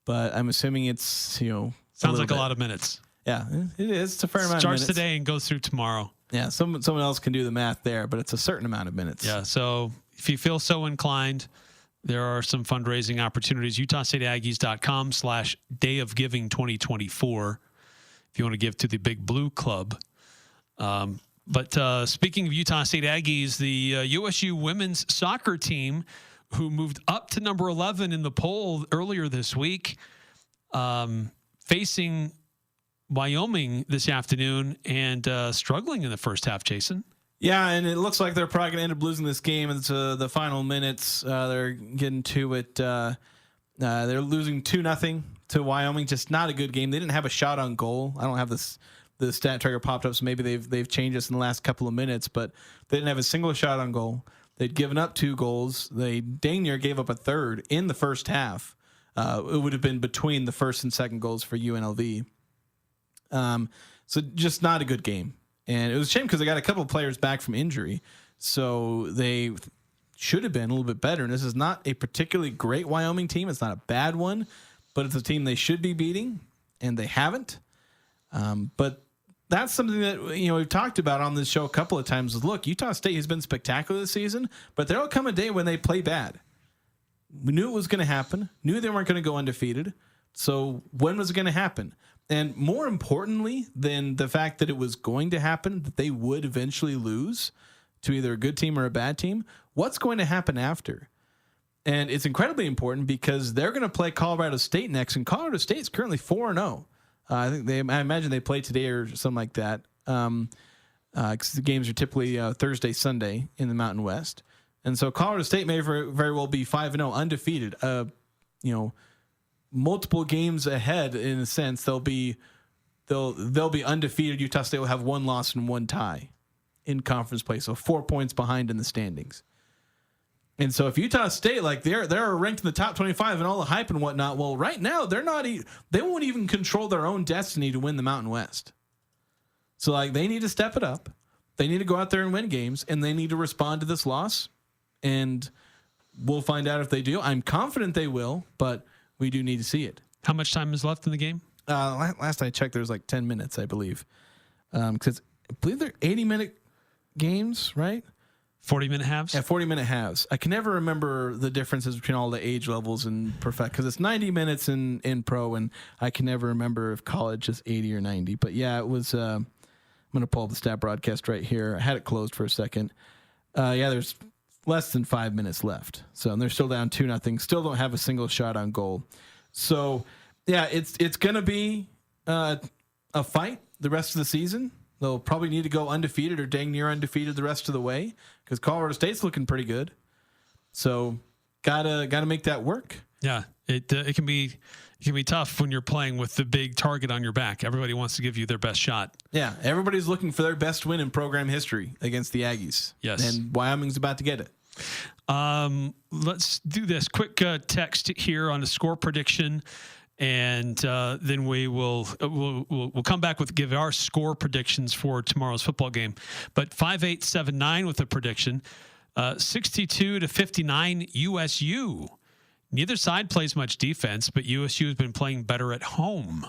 But I'm assuming it's, sounds like a lot of minutes. Yeah, it is. It's a fair amount of minutes. Starts today and goes through tomorrow. Yeah, someone else can do the math there, but it's a certain amount of minutes. Yeah, so if you feel so inclined, there are some fundraising opportunities. UtahStateAggies.com/Day of Giving 2024 if you want to give to the Big Blue Club. But speaking of Utah State Aggies, the USU women's soccer team, who moved up to number 11 in the poll earlier this week, facing Wyoming this afternoon and struggling in the first half, Jason. Yeah, and it looks like they're probably going to end up losing this game into the final minutes. They're getting to it. They're losing 2-0 to Wyoming. Just not a good game. They didn't have a shot on goal. I don't have the stat tracker popped up, so maybe they've changed this in the last couple of minutes, but they didn't have a single shot on goal. They'd given up 2 goals. They dang near gave up a third in the first half. It would have been between the first and second goals for UNLV. So just not a good game. And it was a shame because they got a couple of players back from injury. So they should have been a little bit better. And this is not a particularly great Wyoming team. It's not a bad one, but it's a team they should be beating, and they haven't. But that's something that we've talked about on this show a couple of times. Look, Utah State has been spectacular this season, but there will come a day when they play bad. We knew it was going to happen. Knew they weren't going to go undefeated. So when was it going to happen? And more importantly than the fact that it was going to happen, that they would eventually lose to either a good team or a bad team, what's going to happen after? And it's incredibly important because they're going to play Colorado State next, and Colorado State is currently 4-0. I imagine they play today or something like that. Because the games are typically Thursday, Sunday in the Mountain West, and so Colorado State may very well be 5-0, undefeated. Multiple games ahead in a sense. They'll be undefeated. Utah State will have one loss and one tie in conference play, so 4 points behind in the standings. And so if Utah State, like they're ranked in the top 25 and all the hype and whatnot, well, right now they're not. They won't even control their own destiny to win the Mountain West. So like they need to step it up. They need to go out there and win games, and they need to respond to this loss. And we'll find out if they do. I'm confident they will, but we do need to see it. How much time is left in the game? Last I checked, there was like 10 minutes, I believe. Because I believe they're 80-minute games, right? 40-minute halves? Yeah, 40-minute halves. I can never remember the differences between all the age levels in perfect, because it's 90 minutes in pro, and I can never remember if college is 80 or 90. But yeah, it was. I'm going to pull up the stat broadcast right here. I had it closed for a second. There's less than 5 minutes left. So and they're still down 2-0. Still don't have a single shot on goal. So yeah, it's going to be a fight the rest of the season. They'll probably need to go undefeated or dang near undefeated the rest of the way because Colorado State's looking pretty good. So gotta make that work. Yeah, it can be tough when you're playing with the big target on your back. Everybody wants to give you their best shot. Yeah, everybody's looking for their best win in program history against the Aggies. Yes, and Wyoming's about to get it. Let's do this quick text here on the score prediction. And then we'll come back with give our score predictions for tomorrow's football game. But 5879 with a prediction, 62-59 USU. Neither side plays much defense, but USU has been playing better at home.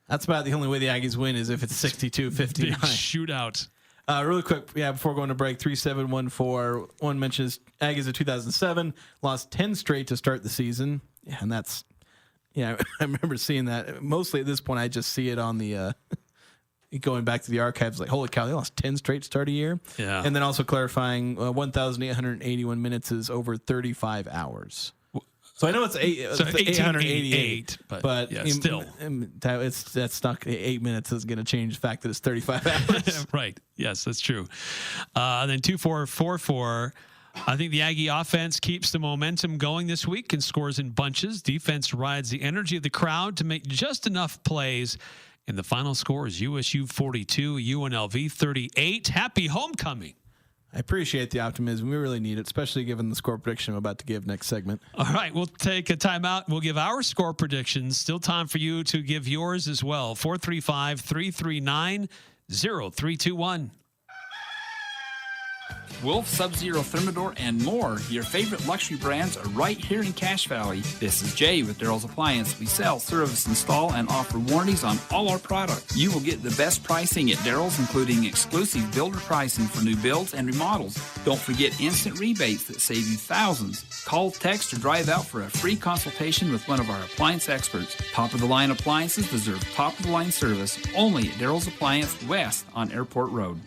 That's about the only way the Aggies win is if it's 62-59. Big shootout. Really quick, before going to break, 3714. One mentions Aggies of 2007 lost 10 straight to start the season, and that's. Yeah, I remember seeing that. Mostly at this point, I just see it on the going back to the archives. Like, holy cow, they lost 10 straight to start a year. Yeah, and then also clarifying 1,881 minutes is over 35 hours. So I know it's 888, but yeah, still, that's not 8 minutes isn't going to change the fact that it's 35 hours. Right? Yes, that's true. Then 2444. I think the Aggie offense keeps the momentum going this week and scores in bunches. Defense rides the energy of the crowd to make just enough plays. And the final score is USU 42, UNLV 38. Happy homecoming. I appreciate the optimism. We really need it, especially given the score prediction I'm about to give next segment. All right, we'll take a timeout. We'll give our score predictions. Still time for you to give yours as well. 435-339-0321. Wolf, Sub-Zero, Thermador, and more. Your favorite luxury brands are right here in Cache Valley. This is Jay with Daryl's Appliance. We sell, service, install, and offer warranties on all our products. You will get the best pricing at Daryl's, including exclusive builder pricing for new builds and remodels. Don't forget instant rebates that save you thousands. Call, text, or drive out for a free consultation with one of our appliance experts. Top-of-the-line appliances deserve top-of-the-line service only at Daryl's Appliance West on Airport Road.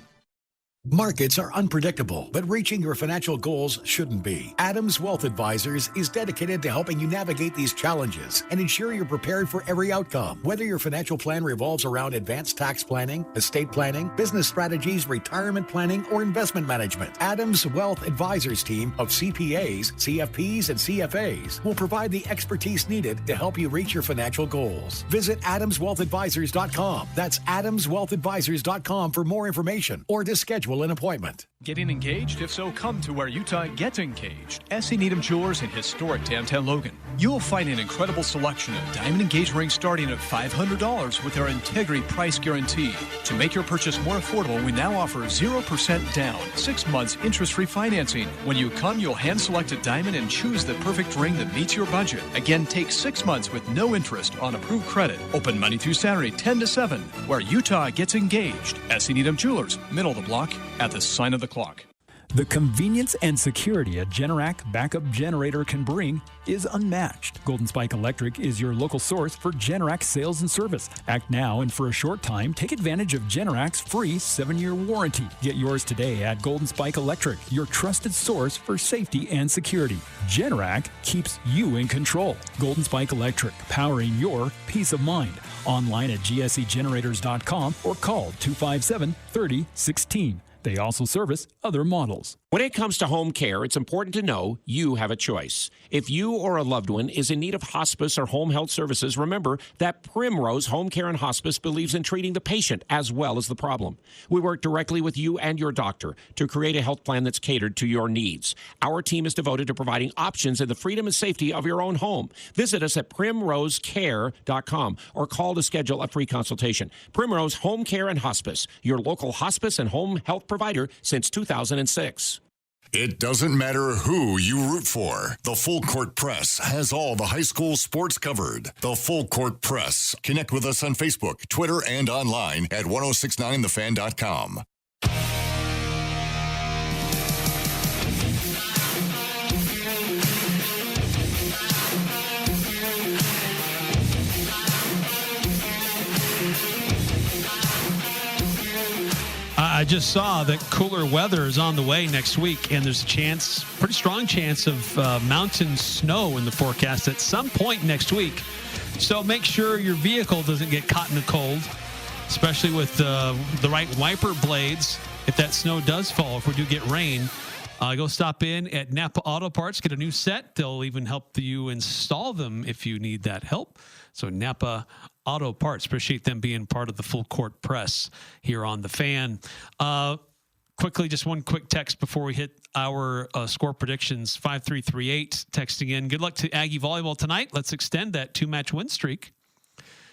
Markets are unpredictable, but reaching your financial goals shouldn't be. Adams Wealth Advisors is dedicated to helping you navigate these challenges and ensure you're prepared for every outcome. Whether your financial plan revolves around advanced tax planning, estate planning, business strategies, retirement planning, or investment management, Adams Wealth Advisors team of CPAs, CFPs, and CFAs will provide the expertise needed to help you reach your financial goals. Visit AdamsWealthAdvisors.com. That's AdamsWealthAdvisors.com for more information or to schedule an appointment. Getting engaged? If so, come to where Utah gets engaged. S.C. Needham Jewelers in historic downtown Logan. You'll find an incredible selection of diamond engagement rings starting at $500 with our Integrity Price Guarantee. To make your purchase more affordable, we now offer 0% down, 6 months interest-free financing. When you come, you'll hand-select a diamond and choose the perfect ring that meets your budget. Again, take 6 months with no interest on approved credit. Open Monday through Saturday, 10 to 7, where Utah gets engaged. S.C. Needham Jewelers, middle of the block, at the sign of the clock. The convenience and security a Generac backup generator can bring is unmatched. Golden Spike Electric is your local source for Generac sales and service. Act now, and for a short time, take advantage of Generac's free 7-year warranty. Get yours today at Golden Spike Electric, your trusted source for safety and security. Generac keeps you in control. Golden Spike Electric, powering your peace of mind. Online at gsegenerators.com or call 257-3016. They also service other models. When it comes to home care, it's important to know you have a choice. If you or a loved one is in need of hospice or home health services, remember that Primrose Home Care and Hospice believes in treating the patient as well as the problem. We work directly with you and your doctor to create a health plan that's catered to your needs. Our team is devoted to providing options in the freedom and safety of your own home. Visit us at primrosecare.com or call to schedule a free consultation. Primrose Home Care and Hospice, your local hospice and home health provider since 2006. It doesn't matter who you root for. The Full Court Press has all the high school sports covered. The Full Court Press. Connect with us on Facebook, Twitter, and online at 1069thefan.com. I just saw that cooler weather is on the way next week, and there's a chance, pretty strong chance of mountain snow in the forecast at some point next week. So make sure your vehicle doesn't get caught in the cold, especially with the right wiper blades. If that snow does fall, if we do get rain, go stop in at Napa Auto Parts, get a new set. They'll even help you install them if you need that help. So Napa Auto Parts, appreciate them being part of the Full Court Press here on The Fan. Quickly, just one quick text before we hit our score predictions. 5338 texting in. Good luck to Aggie Volleyball tonight. Let's extend that 2-match win streak.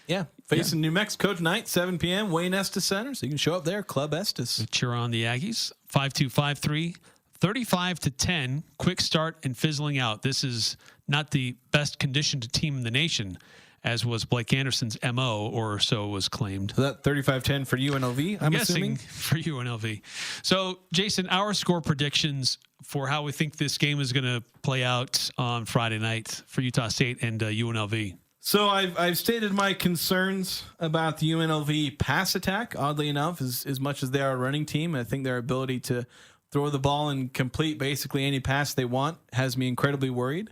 Yeah, facing New Mexico tonight, 7 p.m., Wayne Estes Center. So you can show up there, Club Estes. Cheer on the Aggies. 5253. 35-10, quick start and fizzling out. This is not the best conditioned team in the nation, as was Blake Anderson's MO, or so was claimed. So that 35-10 for UNLV, I'm guessing assuming? For UNLV. So, Jason, our score predictions for how we think this game is going to play out on Friday night for Utah State and UNLV. So I've stated my concerns about the UNLV pass attack, oddly enough, as much as they are a running team. I think their ability to throw the ball and complete basically any pass they want has me incredibly worried,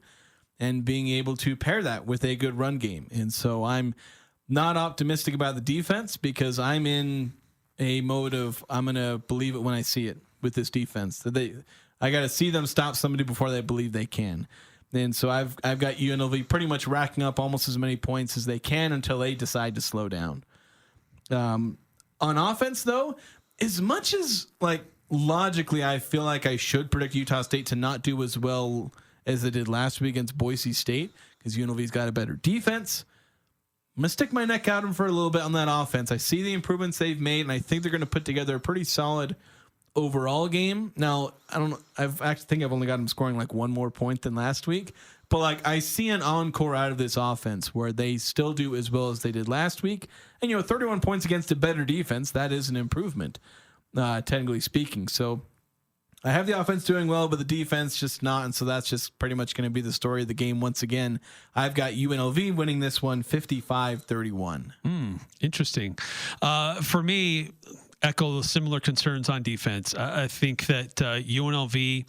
and being able to pair that with a good run game. And so I'm not optimistic about the defense, because I'm in a mode of I'm going to believe it when I see it with this defense. I got to see them stop somebody before they believe they can. And so I've got UNLV pretty much racking up almost as many points as they can until they decide to slow down. On offense, though, as much as logically, I feel like I should predict Utah State to not do as well as they did last week against Boise State, because UNLV's got a better defense. I'm going to stick my neck out for a little bit on that offense. I see the improvements they've made, and I think they're going to put together a pretty solid overall game. Now, I don't know. I think I've only got them scoring one more point than last week, but I see an encore out of this offense where they still do as well as they did last week. And 31 points against a better defense, that is an improvement, technically speaking. So I have the offense doing well, but the defense just not. And so that's just pretty much going to be the story of the game once again. I've got UNLV winning this one 55-31. Interesting. For me, echo similar concerns on defense. I think that UNLV,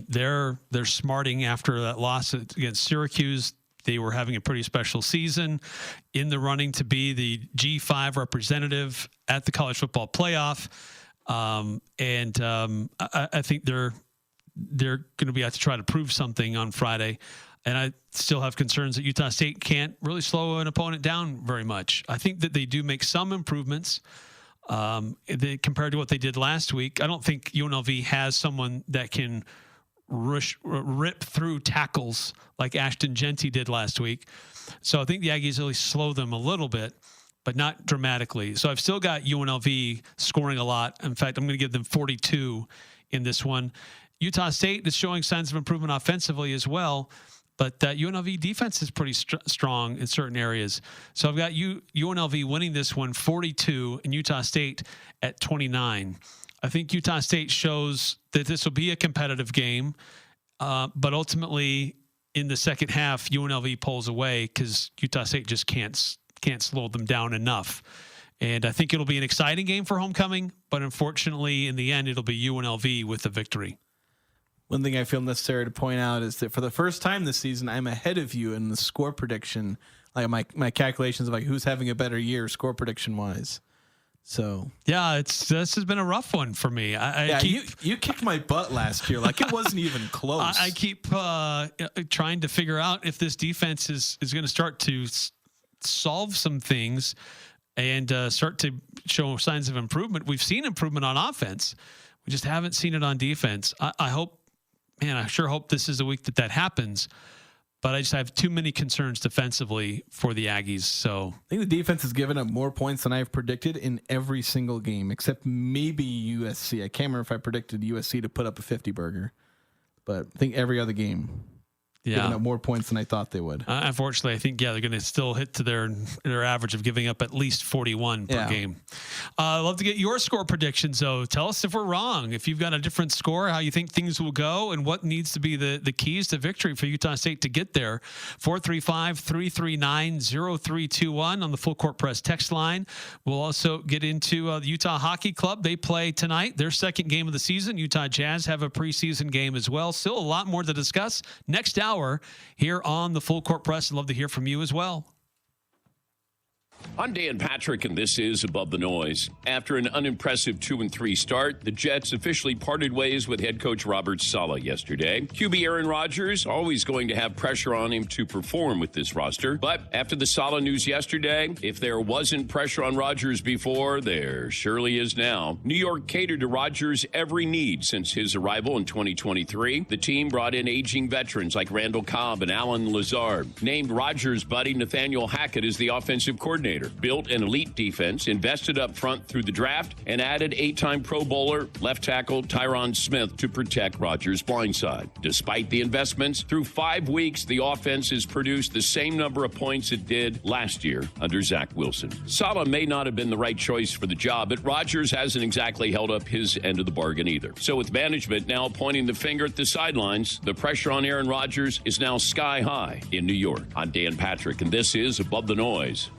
they're smarting after that loss against Syracuse. They were having a pretty special season, in the running to be the G5 representative at the college football playoff. I think they're going to be out to try to prove something on Friday. And I still have concerns that Utah State can't really slow an opponent down very much. I think that they do make some improvements compared to what they did last week. I don't think UNLV has someone that can rip through tackles like Ashton Genty did last week. So I think the Aggies really slow them a little bit, but not dramatically. So I've still got UNLV scoring a lot. In fact, I'm going to give them 42 in this one. Utah State is showing signs of improvement offensively as well, but UNLV defense is pretty strong in certain areas. So I've got UNLV winning this one 42 and Utah State at 29. I think Utah State shows that this will be a competitive game, but ultimately in the second half, UNLV pulls away because Utah State just can't slow them down enough. And I think it'll be an exciting game for homecoming, but unfortunately, in the end, it'll be UNLV with the victory. One thing I feel necessary to point out is that for the first time this season, I'm ahead of you in the score prediction. Like my calculations of like who's having a better year, score prediction wise. So yeah, this has been a rough one for me. You kicked my butt last year, like it wasn't even close. I keep trying to figure out if this defense is going to start to solve some things and start to show signs of improvement. We've seen improvement on offense. We just haven't seen it on defense. I sure hope this is the week that happens. But I just have too many concerns defensively for the Aggies. So I think the defense has given up more points than I've predicted in every single game, except maybe USC. I can't remember if I predicted USC to put up a 50-burger. But I think every other game. Giving up more points than I thought they would. Unfortunately, I think, they're going to still hit to their average of giving up at least 41 per game. I'd love to get your score predictions, though. Tell us if we're wrong. If you've got a different score, how you think things will go, and what needs to be the keys to victory for Utah State to get there. 435-339-0321 on the Full Court Press text line. We'll also get into the Utah Hockey Club. They play tonight, their second game of the season. Utah Jazz have a preseason game as well. Still a lot more to discuss next hour here on the Full Court Press. I'd love to hear from you as well. I'm Dan Patrick, and this is Above the Noise. After an unimpressive 2-3 start, the Jets officially parted ways with head coach Robert Saleh yesterday. QB Aaron Rodgers always going to have pressure on him to perform with this roster. But after the Saleh news yesterday, if there wasn't pressure on Rodgers before, there surely is now. New York catered to Rodgers' every need since his arrival in 2023. The team brought in aging veterans like Randall Cobb and Alan Lazard, named Rodgers' buddy Nathaniel Hackett as the offensive coordinator, built an elite defense, invested up front through the draft, and added 8-time Pro Bowler left tackle Tyron Smith to protect Rodgers' blindside. Despite the investments, through 5 weeks, the offense has produced the same number of points it did last year under Zach Wilson. Saleh may not have been the right choice for the job, but Rodgers hasn't exactly held up his end of the bargain either. So with management now pointing the finger at the sidelines, the pressure on Aaron Rodgers is now sky high in New York. I'm Dan Patrick, and this is Above the Noise.